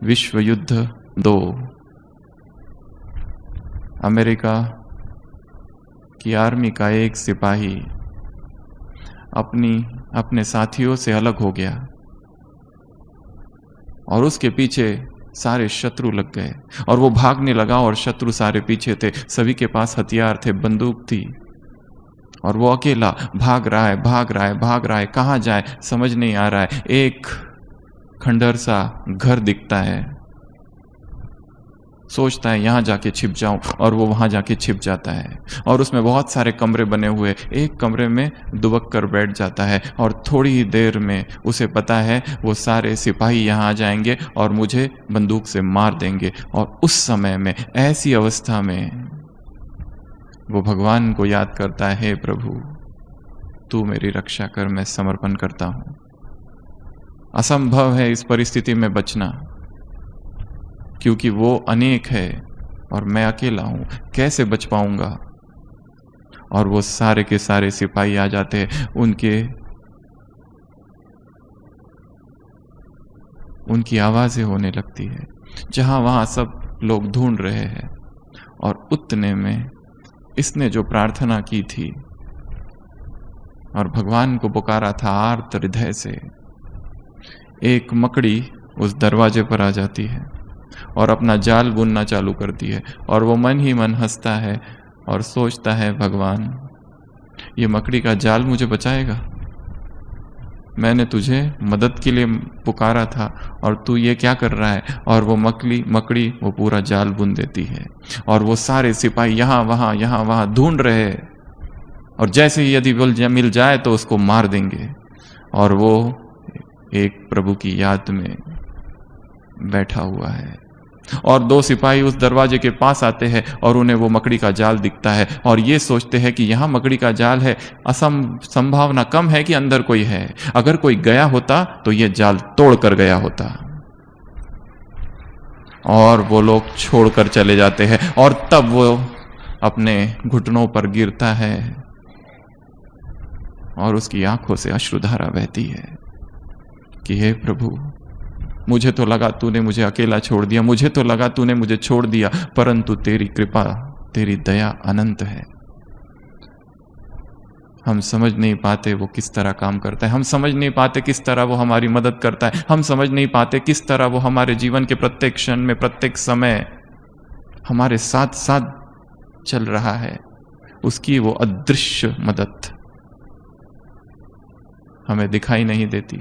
विश्व युद्ध 2। अमेरिका की आर्मी का एक सिपाही अपने साथियों से अलग हो गया और उसके पीछे सारे शत्रु लग गए और वो भागने लगा और शत्रु सारे पीछे थे। सभी के पास हथियार थे, बंदूक थी और वो अकेला भाग रहा है, कहाँ जाए समझ नहीं आ रहा है। एक खंडहर सा घर दिखता है, सोचता है यहाँ जाके छिप जाऊं और वो वहां जाके छिप जाता है और उसमें बहुत सारे कमरे बने हुए, एक कमरे में दुबक कर बैठ जाता है और थोड़ी ही देर में उसे पता है वो सारे सिपाही यहाँ आ जाएंगे और मुझे बंदूक से मार देंगे। और उस समय में, ऐसी अवस्था में वो भगवान को याद करता है, हे प्रभु तू मेरी रक्षा कर, मैं समर्पण करता हूं। असंभव है इस परिस्थिति में बचना, क्योंकि वो अनेक है और मैं अकेला हूं, कैसे बच पाऊंगा। और वो सारे के सारे सिपाही आ जाते हैं, उनकी आवाजें होने लगती है, जहां वहां सब लोग ढूंढ रहे हैं। और उतने में इसने जो प्रार्थना की थी और भगवान को पुकारा था आर्त हृदय से, एक मकड़ी उस दरवाजे पर आ जाती है और अपना जाल बुनना चालू करती है। और वो मन ही मन हंसता है और सोचता है, भगवान ये मकड़ी का जाल मुझे बचाएगा, मैंने तुझे मदद के लिए पुकारा था और तू ये क्या कर रहा है। और वो मकड़ी वो पूरा जाल बुन देती है और वो सारे सिपाही यहाँ वहां ढूंढ रहे हैं और जैसे ही यदि मिल जाए तो उसको मार देंगे। और वो एक प्रभु की याद में बैठा हुआ है और दो सिपाही उस दरवाजे के पास आते हैं और उन्हें वो मकड़ी का जाल दिखता है और ये सोचते हैं कि यहाँ मकड़ी का जाल है, संभावना कम है कि अंदर कोई है, अगर कोई गया होता तो ये जाल तोड़ कर गया होता। और वो लोग छोड़कर चले जाते हैं और तब वो अपने घुटनों पर गिरता है और उसकी आंखों से अश्रुधारा बहती है कि हे प्रभु, मुझे तो लगा तूने मुझे अकेला छोड़ दिया, मुझे तो लगा तूने मुझे छोड़ दिया, परंतु तेरी कृपा, तेरी दया अनंत है। हम समझ नहीं पाते वो किस तरह काम करता है, हम समझ नहीं पाते किस तरह वो हमारी मदद करता है, हम समझ नहीं पाते किस तरह वो हमारे जीवन के प्रत्येक क्षण में, प्रत्येक समय हमारे साथ साथ चल रहा है। उसकी वो अदृश्य मदद हमें दिखाई नहीं देती,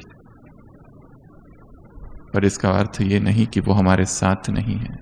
पर इसका अर्थ ये नहीं कि वो हमारे साथ नहीं है।